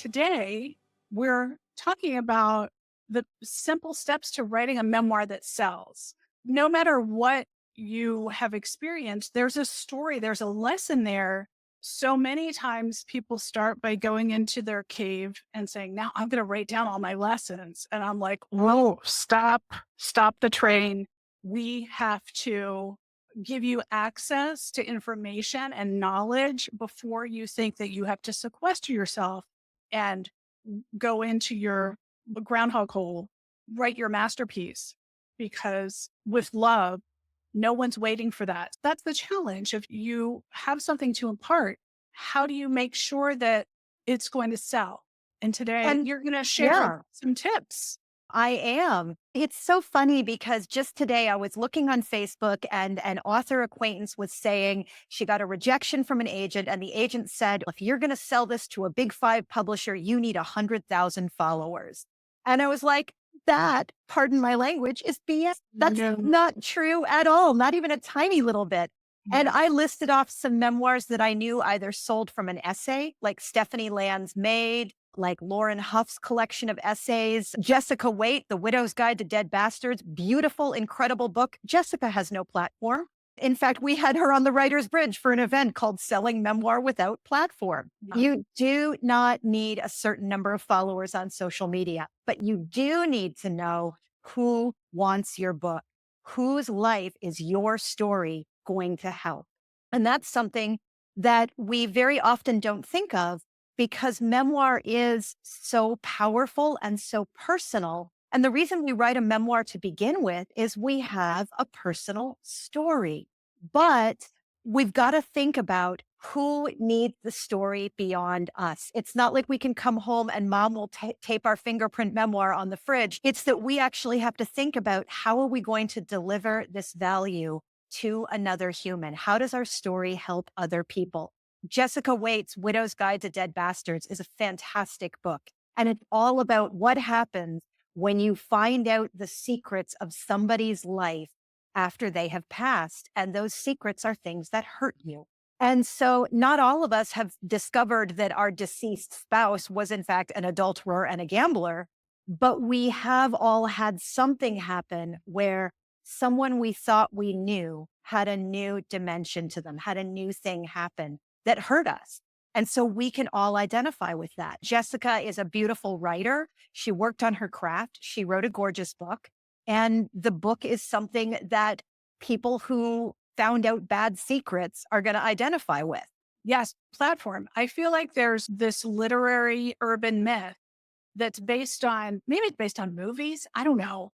Today, we're talking about the simple steps to writing a memoir that sells. No matter what you have experienced, there's a story, there's a lesson there. So many times people start by going into their cave and saying, now I'm going to write down all my lessons. And I'm like, whoa, stop the train. We have to give you access to information and knowledge before you think that you have to sequester yourself and go into your groundhog hole, write your masterpiece. Because with love, no one's waiting for that. That's the challenge. If you have something to impart, how do you make sure that it's going to sell? And today And you're going to share yeah, some tips. I am. It's so funny because just today I was looking on Facebook and an author acquaintance was saying she got a rejection from an agent, and the agent said, if you're going to sell this to a big five publisher, you need 100,000 followers. And I was like, that, pardon my language, is BS. That's No. not true at all, not even a tiny little bit. And Yeah. I listed off some memoirs that I knew either sold from an essay, like Stephanie Land's Maid, like Lauren Huff's collection of essays, Jessica Waite, The Widow's Guide to Dead Bastards, beautiful, incredible book. Jessica has no platform. In fact, we had her on the Writer's Bridge for an event called Selling Memoir Without Platform. Yeah. You do not need a certain number of followers on social media, but you do need to know who wants your book, whose life is your story going to help. And that's something that we very often don't think of because memoir is so powerful and so personal. And the reason we write a memoir to begin with is we have a personal story. But we've got to think about who needs the story beyond us. It's not like we can come home and mom will tape our fingerprint memoir on the fridge. It's that we actually have to think about how are we going to deliver this value to another human? How does our story help other people? Jessica Waite's Widow's Guide to Dead Bastards is a fantastic book. And it's all about what happens when you find out the secrets of somebody's life after they have passed. And those secrets are things that hurt you. And so not all of us have discovered that our deceased spouse was in fact an adulterer and a gambler, but we have all had something happen where someone we thought we knew had a new dimension to them, had a new thing happen that hurt us. And so we can all identify with that. Jessica is a beautiful writer. She worked on her craft. She wrote a gorgeous book. And the book is something that people who found out bad secrets are going to identify with. Yes, platform. I feel like there's this literary urban myth that's based on, maybe it's based on movies. I don't know.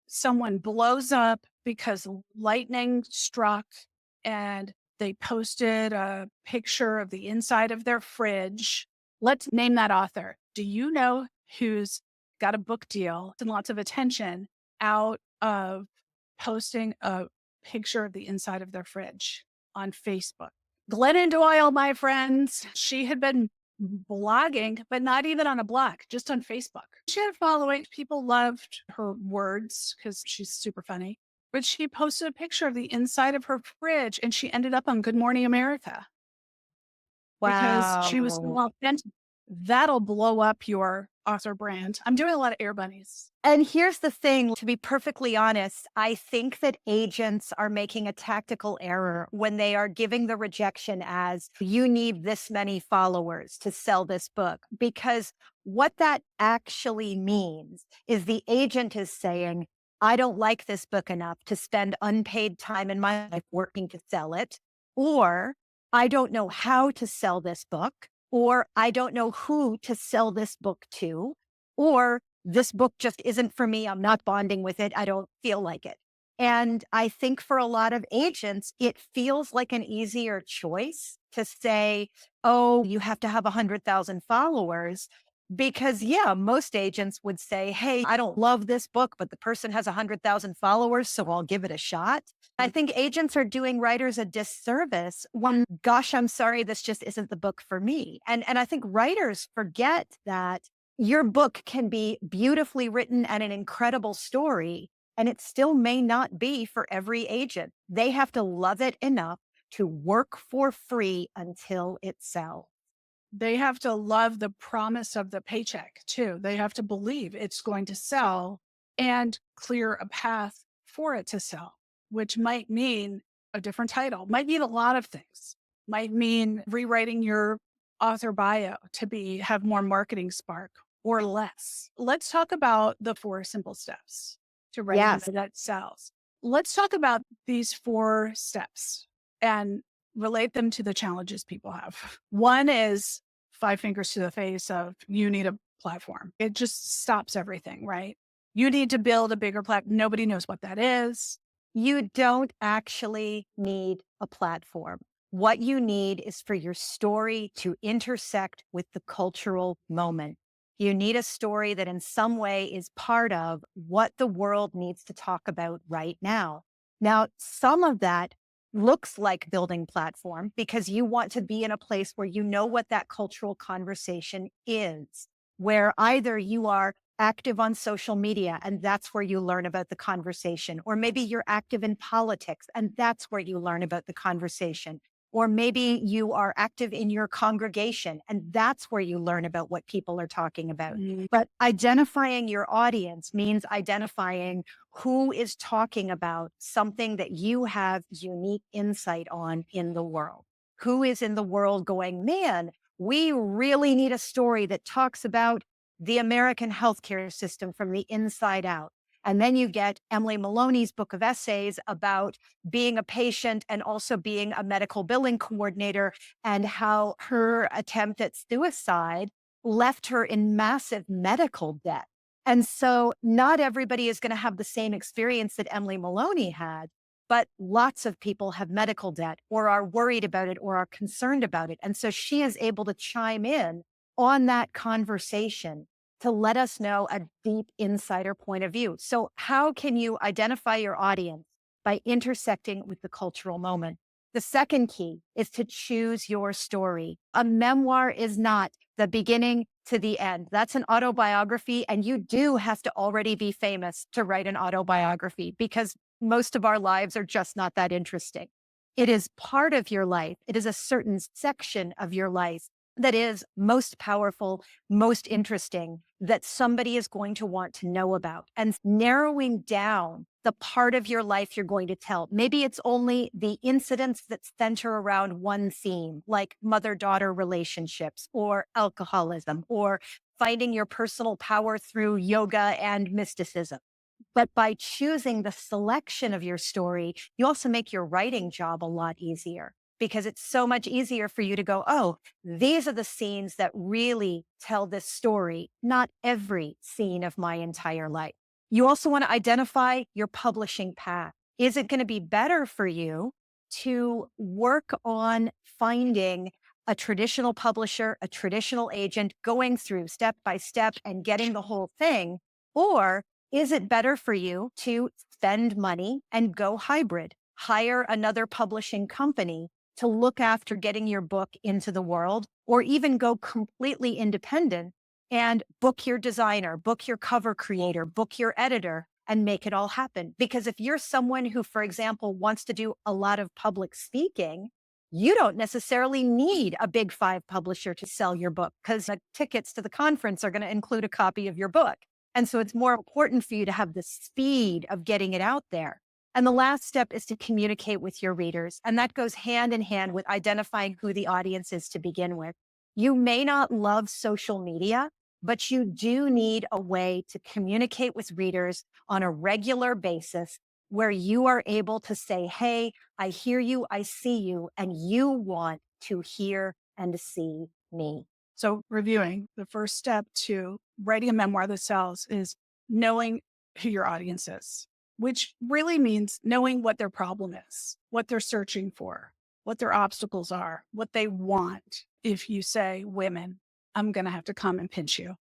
Someone blows up because lightning struck and they posted a picture of the inside of their fridge. Let's name that author. Do you know who's got a book deal and lots of attention out of posting a picture of the inside of their fridge on Facebook? Glennon Doyle, my friends, she had been blogging, but not even on a blog, just on Facebook. She had a following. People loved her words because she's super funny. But she posted a picture of the inside of her fridge and she ended up on Good Morning America because she was so Wow. authentic. That'll blow up your author brand. I'm doing a lot of air bunnies. And here's the thing, to be perfectly honest, I think that agents are making a tactical error when they are giving the rejection as you need this many followers to sell this book, because what that actually means is the agent is saying, I don't like this book enough to spend unpaid time in my life working to sell it, or I don't know how to sell this book, or I don't know who to sell this book to, or this book just isn't for me. I'm not bonding with it. I don't feel like it. And I think for a lot of agents, it feels like an easier choice to say, oh, you have to have 100,000 followers. Because, yeah, most agents would say, hey, I don't love this book, but the person has 100,000 followers, so I'll give it a shot. I think agents are doing writers a disservice when, gosh, I'm sorry, this just isn't the book for me. And I think writers forget that your book can be beautifully written and an incredible story, and it still may not be for every agent. They have to love it enough to work for free until it sells. They have to love the promise of the paycheck too. They have to believe it's going to sell and clear a path for it to sell, which might mean a different title, might mean a lot of things, might mean rewriting your author bio to be have more marketing spark or less. Let's talk about the four simple steps to writing Yes. that sells. Let's talk about these four steps and relate them to the challenges people have. One is five fingers to the face of you need a platform. It just stops everything, right? You need to build a bigger platform. Nobody knows what that is. You don't actually need a platform. What you need is for your story to intersect with the cultural moment. You need a story that in some way is part of what the world needs to talk about right now. Now, some of that looks like building platform because you want to be in a place where you know what that cultural conversation is, where either you are active on social media and that's where you learn about the conversation, or maybe you're active in politics and that's where you learn about the conversation, or maybe you are active in your congregation and that's where you learn about what people are talking about. Mm, But identifying your audience means identifying who is talking about something that you have unique insight on in the world. Who is in the world going, man, we really need a story that talks about the American healthcare system from the inside out. And then you get Emily Maloney's book of essays about being a patient and also being a medical billing coordinator and how her attempt at suicide left her in massive medical debt. And so not everybody is going to have the same experience that Emily Maloney had, but lots of people have medical debt or are worried about it or are concerned about it. And so she is able to chime in on that conversation to let us know a deep insider point of view. So how can you identify your audience? By intersecting with the cultural moment. The second key is to choose your story. A memoir is not the beginning to the end. That's an autobiography, and you do have to already be famous to write an autobiography because most of our lives are just not that interesting. It is part of your life. It is a certain section of your life that is most powerful, most interesting, that somebody is going to want to know about. And narrowing down the part of your life you're going to tell. Maybe it's only the incidents that center around one theme, like mother-daughter relationships or alcoholism or finding your personal power through yoga and mysticism. But by choosing the selection of your story, you also make your writing job a lot easier because it's so much easier for you to go, oh, these are the scenes that really tell this story, not every scene of my entire life. You also want to identify your publishing path. Is it going to be better for you to work on finding a traditional publisher, a traditional agent, going through step by step and getting the whole thing? Or is it better for you to spend money and go hybrid, hire another publishing company to look after getting your book into the world, or even go completely independent and book your designer, book your cover creator, book your editor, and make it all happen? Because if you're someone who, for example, wants to do a lot of public speaking, you don't necessarily need a big five publisher to sell your book because the tickets to the conference are going to include a copy of your book. And so it's more important for you to have the speed of getting it out there. And the last step is to communicate with your readers. And that goes hand in hand with identifying who the audience is to begin with. You may not love social media, but you do need a way to communicate with readers on a regular basis where you are able to say, hey, I hear you, I see you, and you want to hear and see me. So, reviewing the first step to writing a memoir that sells is knowing who your audience is, which really means knowing what their problem is, what they're searching for, what their obstacles are, what they want. If you say women, I'm going to have to come and pinch you.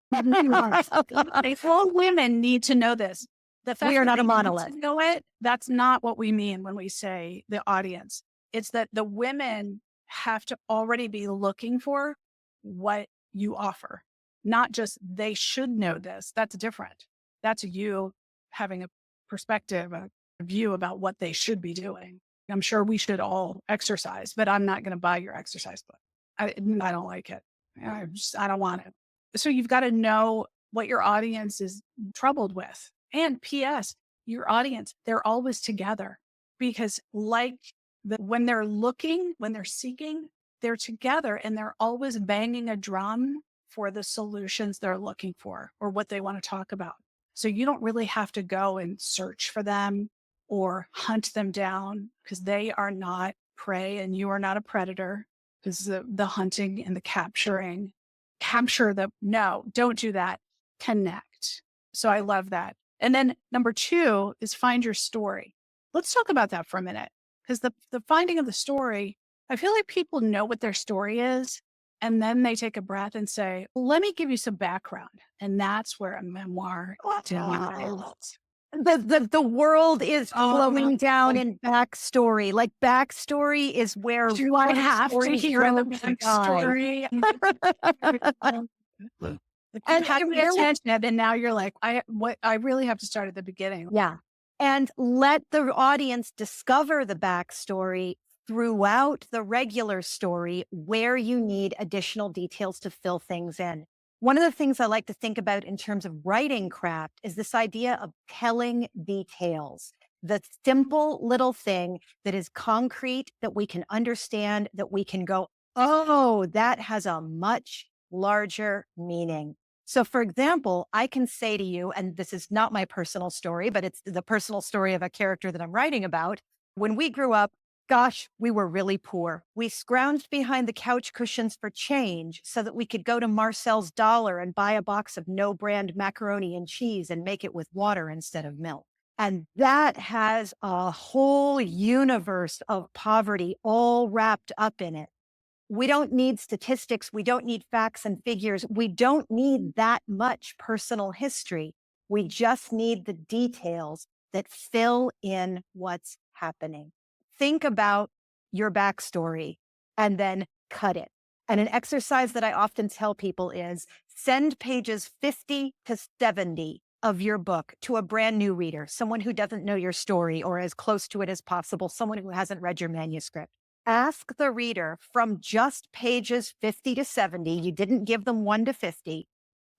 All women need to know this. The We fact are that not they a need monolith. to know it, that's not what we mean when we say the audience. It's that the women have to already be looking for what you offer, not just they should know this. That's different. That's you having a perspective, a view about what they should be doing. I'm sure we should all exercise, but I'm not going to buy your exercise book. I don't like it. I don't want it. So you've got to know what your audience is troubled with. And P.S., your audience, they're always together because, like, when they're looking, when they're seeking, they're together and they're always banging a drum for the solutions they're looking for or what they want to talk about. So you don't really have to go and search for them or hunt them down because they are not prey and you are not a predator because the hunting and the capturing, capture the, no, don't do that. Connect. So I love that. And then number two is find your story. Let's talk about that for a minute because the finding of the story, I feel like people know what their story is. And then they take a breath and say, let me give you some background. And that's where a memoir delivers. The world is Oh, flowing down in backstory. Like backstory is where do I good have to stories hear the go to die. backstory? If you And have the attention, and now you're like, I really have to start at the beginning. yeah. And let the audience discover the backstory throughout the regular story where you need additional details to fill things in. One of the things I like to think about in terms of writing craft is this idea of telling details, the simple little thing that is concrete, that we can understand, that we can go, oh, that has a much larger meaning. So, for example, I can say to you, and this is not my personal story, but it's the personal story of a character that I'm writing about. When we grew up, gosh, we were really poor. We scrounged behind the couch cushions for change so that we could go to Marcel's Dollar and buy a box of no brand macaroni and cheese and make it with water instead of milk. And that has a whole universe of poverty all wrapped up in it. We don't need statistics. We don't need facts and figures. We don't need that much personal history. We just need the details that fill in what's happening. Think about your backstory and then cut it. And an exercise that I often tell people is send pages 50 to 70 of your book to a brand new reader, someone who doesn't know your story or as close to it as possible, someone who hasn't read your manuscript. Ask the reader from just pages 50 to 70, you didn't give them 1 to 50,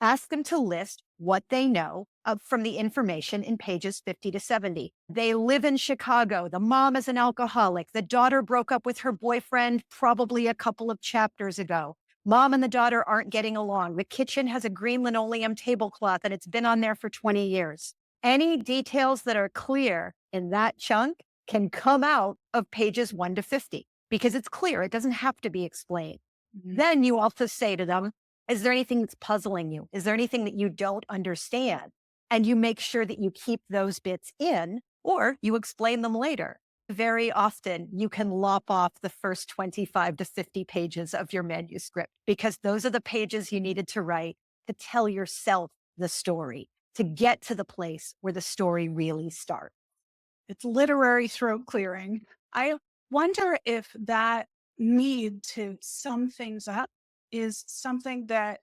ask them to list what they know from the information in pages 50 to 70. They live in Chicago. The mom is an alcoholic. The daughter broke up with her boyfriend probably a couple of chapters ago. Mom and the daughter aren't getting along. The kitchen has a green linoleum tablecloth and it's been on there for 20 years. Any details that are clear in that chunk can come out of pages 1 to 50 because it's clear. It doesn't have to be explained. Mhm. Then you also say to them, is there anything that's puzzling you? Is there anything that you don't understand? And you make sure that you keep those bits in or you explain them later. Very often you can lop off the first 25 to 50 pages of your manuscript because those are the pages you needed to write to tell yourself the story, to get to the place where the story really starts. It's literary throat clearing. I wonder if that need to sum things up is something that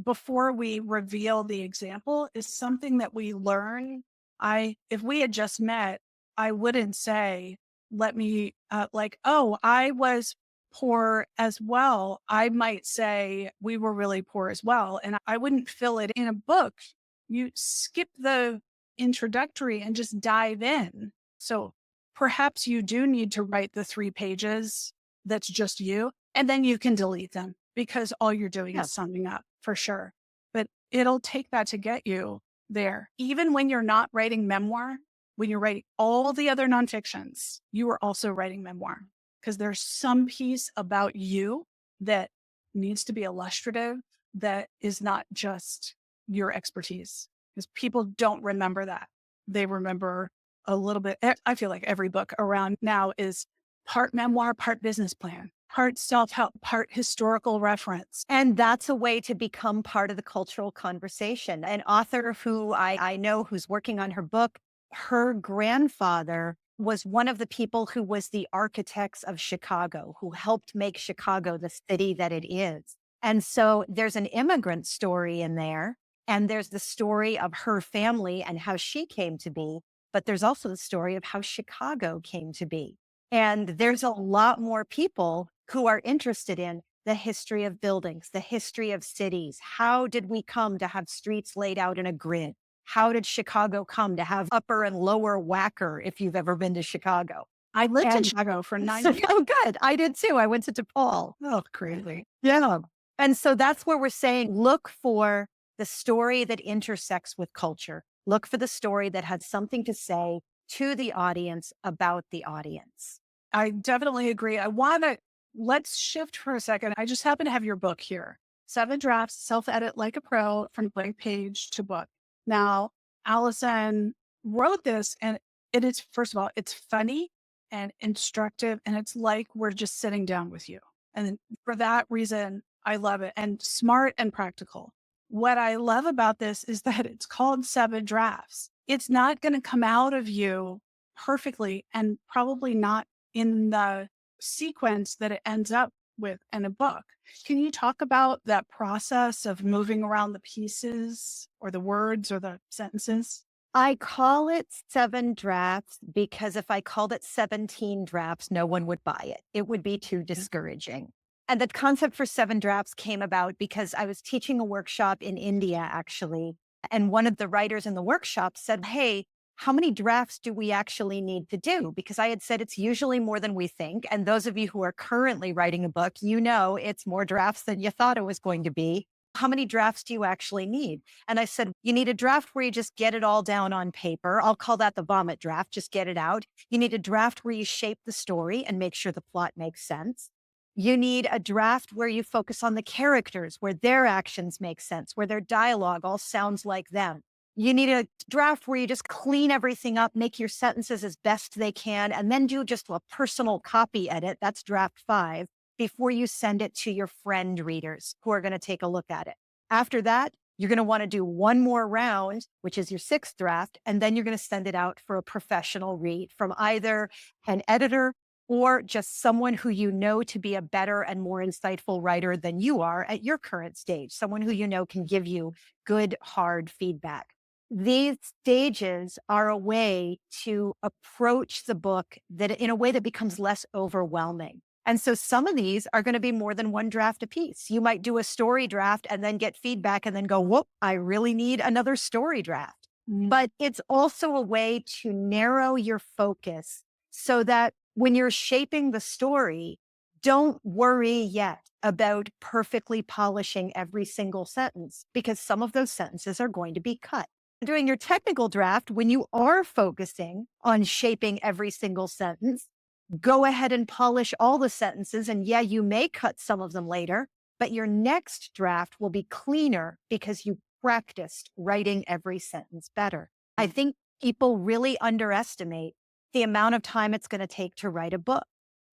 before we reveal the example is something that we learn. If we had just met, I wouldn't say, let me, like, oh, I was poor as well. I might say we were really poor as well. And I wouldn't fill it in a book. You skip the introductory and just dive in. So perhaps you do need to write the 3 pages that's just you, and then you can delete them because all you're doing Yeah. is summing up for sure. But it'll take that to get you there. Even when you're not writing memoir, when you're writing all the other nonfictions, you are also writing memoir because there's some piece about you that needs to be illustrative that is not just your expertise because people don't remember that. They remember a little bit. I feel like every book around now is part memoir, part business plan, part self help, part historical reference. And that's a way to become part of the cultural conversation. An author who I know who's working on her book, her grandfather was one of the people who was the architects of Chicago, who helped make Chicago the city that it is. And so there's an immigrant story in there, and there's the story of her family and how she came to be, but there's also the story of how Chicago came to be. And there's a lot more people who are interested in the history of buildings, the history of cities. How did we come to have streets laid out in a grid? How did Chicago come to have upper and lower Wacker, if you've ever been to Chicago? I lived in And Chicago for 9 years. oh, good. I did too. I went to DePaul. Oh, crazy. Yeah. And so that's where we're saying look for the story that intersects with culture. Look for the story that had something to say to the audience about the audience. I definitely agree. Let's shift for a second. I just happen to have your book here. 7 Drafts, Self-Edit Like a Pro from Blank Page to Book. Now, Allison wrote this and it is, first of all, it's funny and instructive and it's like we're just sitting down with you. And for that reason, I love it and smart and practical. What I love about this is that it's called 7 Drafts. It's not going to come out of you perfectly and probably not in the sequence that it ends up with in a book. Can you talk about that process of moving around the pieces or the words or the sentences? I call it 7 drafts because if I called it 17 drafts, no one would buy it. It would be too discouraging. And the concept for 7 drafts came about because I was teaching a workshop in India, actually. And one of the writers in the workshop said, "Hey, how many drafts do we actually need to do?" Because I had said it's usually more than we think. And those of you who are currently writing a book, you know it's more drafts than you thought it was going to be. How many drafts do you actually need? And I said, you need a draft where you just get it all down on paper. I'll call that the vomit draft, just get it out. You need a draft where you shape the story and make sure the plot makes sense. You need a draft where you focus on the characters, where their actions make sense, where their dialogue all sounds like them. You need a draft where you just clean everything up, make your sentences as best they can, and then do just a personal copy edit. That's draft 5 before you send it to your friend readers who are going to take a look at it. After that, you're going to want to do one more round, which is your 6th draft, and then you're going to send it out for a professional read from either an editor or just someone who you know to be a better and more insightful writer than you are at your current stage, someone who you know can give you good, hard feedback. These stages are a way to approach the book that in a way that becomes less overwhelming. And so some of these are going to be more than one draft apiece. You might do a story draft and then get feedback and then go, whoop, I really need another story draft. But it's also a way to narrow your focus so that when you're shaping the story, don't worry yet about perfectly polishing every single sentence because some of those sentences are going to be cut. Doing your technical draft, when you are focusing on shaping every single sentence, go ahead and polish all the sentences. And yeah, you may cut some of them later, but your next draft will be cleaner because you practiced writing every sentence better. I think people really underestimate the amount of time it's going to take to write a book.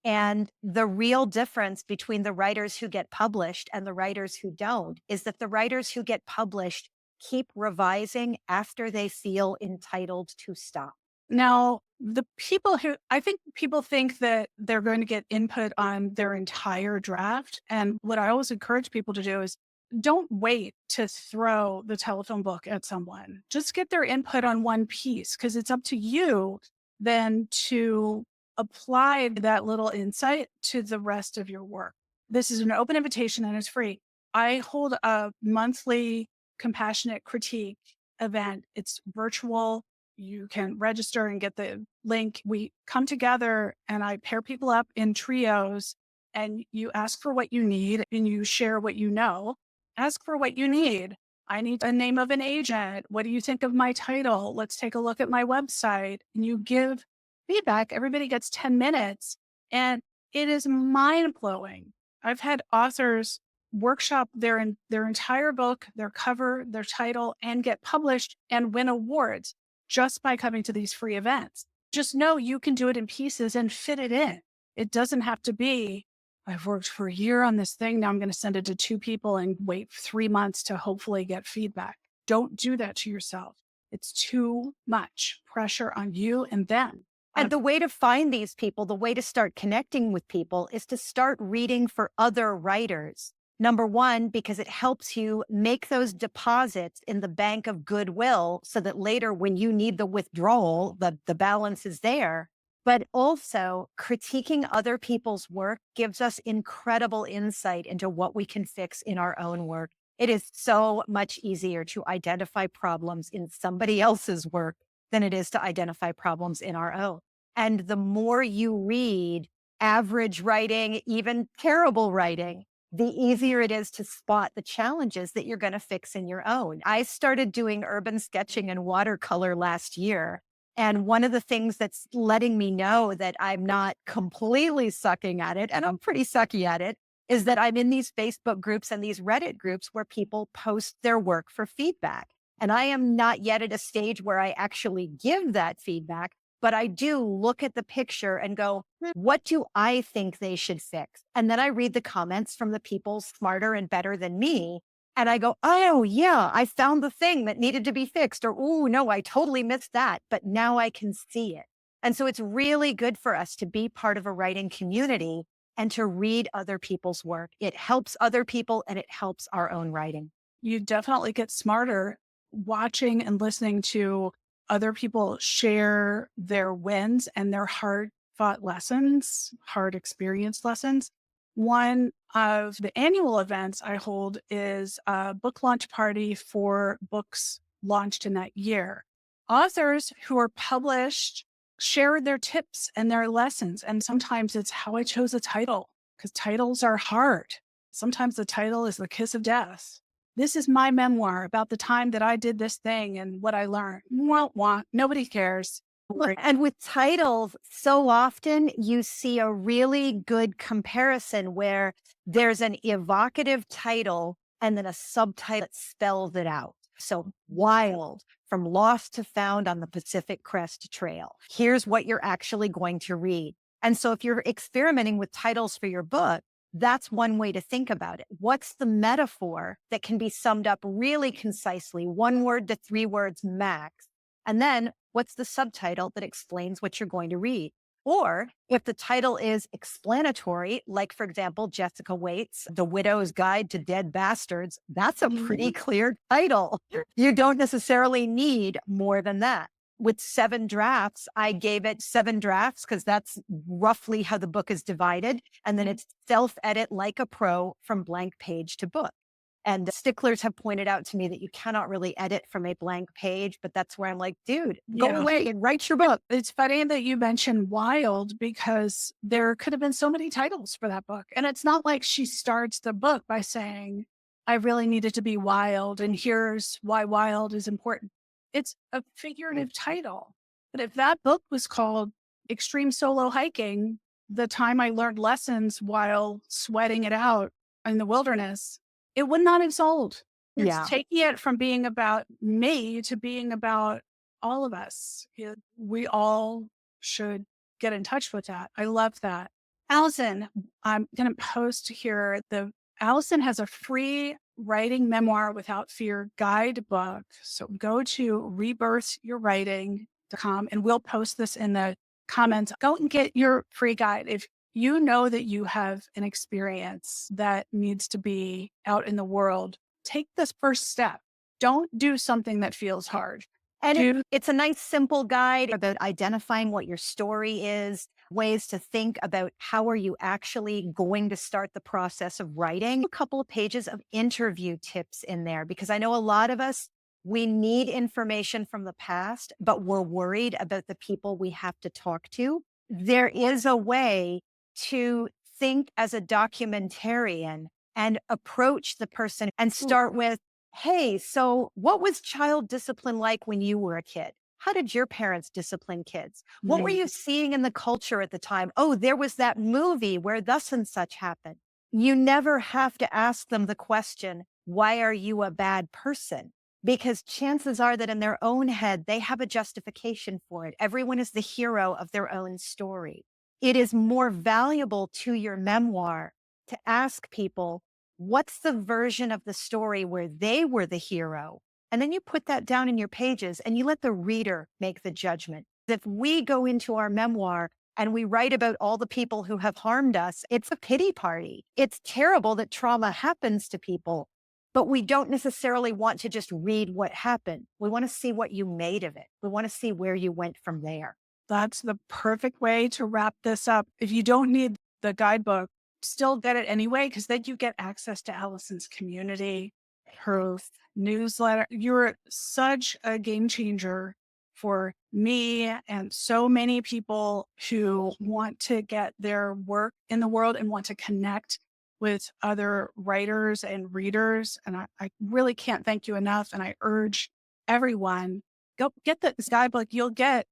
And the real difference between the writers who get published and the writers who don't is that the writers who get published keep revising after they feel entitled to stop. Now, I think people think that they're going to get input on their entire draft. And what I always encourage people to do is don't wait to throw the telephone book at someone. Just get their input on one piece because it's up to you then to apply that little insight to the rest of your work. This is an open invitation and it's free. I hold a monthly compassionate critique event. It's virtual. You can register and get the link. We come together and I pair people up in trios and you ask for what you need and you share what you know. Ask for what you need. I need a name of an agent. What do you think of my title? Let's take a look at my website. And you give feedback. Everybody gets 10 minutes and it is mind blowing. I've had authors workshop their entire book, their cover, their title, and get published and win awards just by coming to these free events. Just know you can do it in pieces and fit it in. It doesn't have to be, I've worked for a year on this thing. Now I'm going to send it to 2 people and wait 3 months to hopefully get feedback. Don't do that to yourself. It's too much pressure on you and them. And the way to find these people, the way to start connecting with people is to start reading for other writers. Number one, because it helps you make those deposits in the bank of goodwill so that later when you need the withdrawal, the balance is there. But also, critiquing other people's work gives us incredible insight into what we can fix in our own work. It is so much easier to identify problems in somebody else's work than it is to identify problems in our own. And the more you read average writing, even terrible writing, the easier it is to spot the challenges that you're going to fix in your own. I started doing urban sketching and watercolor last year. And one of the things that's letting me know that I'm not completely sucking at it, and I'm pretty sucky at it, is that I'm in these Facebook groups and these Reddit groups where people post their work for feedback. And I am not yet at a stage where I actually give that feedback, but I do look at the picture and go, what do I think they should fix? And then I read the comments from the people smarter and better than me. And I go, oh, yeah, I found the thing that needed to be fixed. Or, oh, no, I totally missed that. But now I can see it. And so it's really good for us to be part of a writing community and to read other people's work. It helps other people and it helps our own writing. You definitely get smarter watching and listening to other people share their wins and their hard fought lessons, hard experience lessons. One of the annual events I hold is a book launch party for books launched in that year. Authors who are published share their tips and their lessons. And sometimes it's how I chose a title because titles are hard. Sometimes the title is the kiss of death. This is my memoir about the time that I did this thing and what I learned. Wah, wah. Nobody cares. Well, and with titles, so often you see a really good comparison where there's an evocative title and then a subtitle that spells it out. So, Wild, from Lost to Found on the Pacific Crest Trail. Here's what you're actually going to read. And so, if you're experimenting with titles for your book, that's one way to think about it. What's the metaphor that can be summed up really concisely, 1 word to 3 words max? And then what's the subtitle that explains what you're going to read? Or if the title is explanatory, like, for example, Jessica Waite's The Widow's Guide to Dead Bastards, that's a pretty Mhm. clear title. You don't necessarily need more than that. With 7 drafts, I gave it 7 drafts because that's roughly how the book is divided. And then it's self edit like a pro from blank page to book. And the sticklers have pointed out to me that you cannot really edit from a blank page, but that's where I'm like, dude, go Yeah. away and write your book. It's funny that you mentioned Wild because there could have been so many titles for that book. And it's not like she starts the book by saying, I really needed to be wild, and here's why wild is important. It's a figurative title. But if that book was called Extreme Solo Hiking, the time I learned lessons while sweating it out in the wilderness, it would not have sold. It's Yeah. taking it from being about me to being about all of us. We all should get in touch with that. I love that. Allison, I'm going to post here Allison has a free writing memoir without fear guidebook. So go to rebirthyourwriting.com and we'll post this in the comments. Go and get your free guide. If you know that you have an experience that needs to be out in the world, take this first step. Don't do something that feels hard. And Do it's a nice, simple guide about identifying what your story is, ways to think about how are you actually going to start the process of writing. A couple of pages of interview tips in there, because I know a lot of us, we need information from the past, but we're worried about the people we have to talk to. There is a way to think as a documentarian and approach the person and start with, hey, so what was child discipline like when you were a kid? How did your parents discipline kids? What were mm, you seeing in the culture at the time? Oh, there was that movie where thus and such happened. You never have to ask them the question, why are you a bad person? Because chances are that in their own head, they have a justification for it. Everyone is the hero of their own story. It is more valuable to your memoir to ask people, what's the version of the story where they were the hero? And then you put that down in your pages and you let the reader make the judgment. If we go into our memoir and we write about all the people who have harmed us, it's a pity party. It's terrible that trauma happens to people, but we don't necessarily want to just read what happened. We want to see what you made of it. We want to see where you went from there. That's the perfect way to wrap this up. If you don't need the guidebook, still get it anyway, because then you get access to Allison's community, her Thanks. newsletter. You're such a game changer for me and so many people who want to get their work in the world and want to connect with other writers and readers. And I really can't thank you enough. And I urge everyone, go get this guidebook. You'll get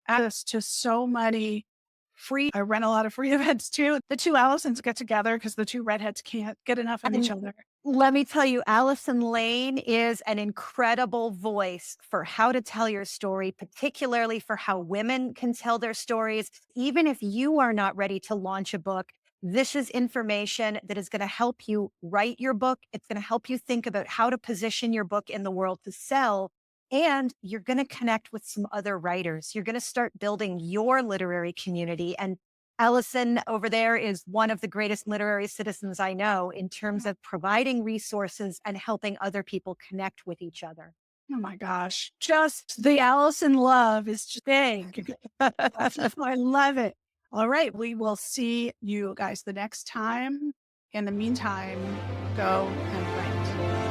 access to so many free. I run a lot of free events too. The two Allisons get together because the two redheads can't get enough of each And other. let me tell you, Allison Lane is an incredible voice for how to tell your story, particularly for how women can tell their stories. Even if you are not ready to launch a book, this is information that is going to help you write your book. It's going to help you think about how to position your book in the world to sell. And you're going to connect with some other writers. You're going to start building your literary community. And Allison over there is one of the greatest literary citizens I know in terms of providing resources and helping other people connect with each other. Oh my gosh. Just the Allison love is just big. I love it. All right. We will see you guys the next time. In the meantime, go and write.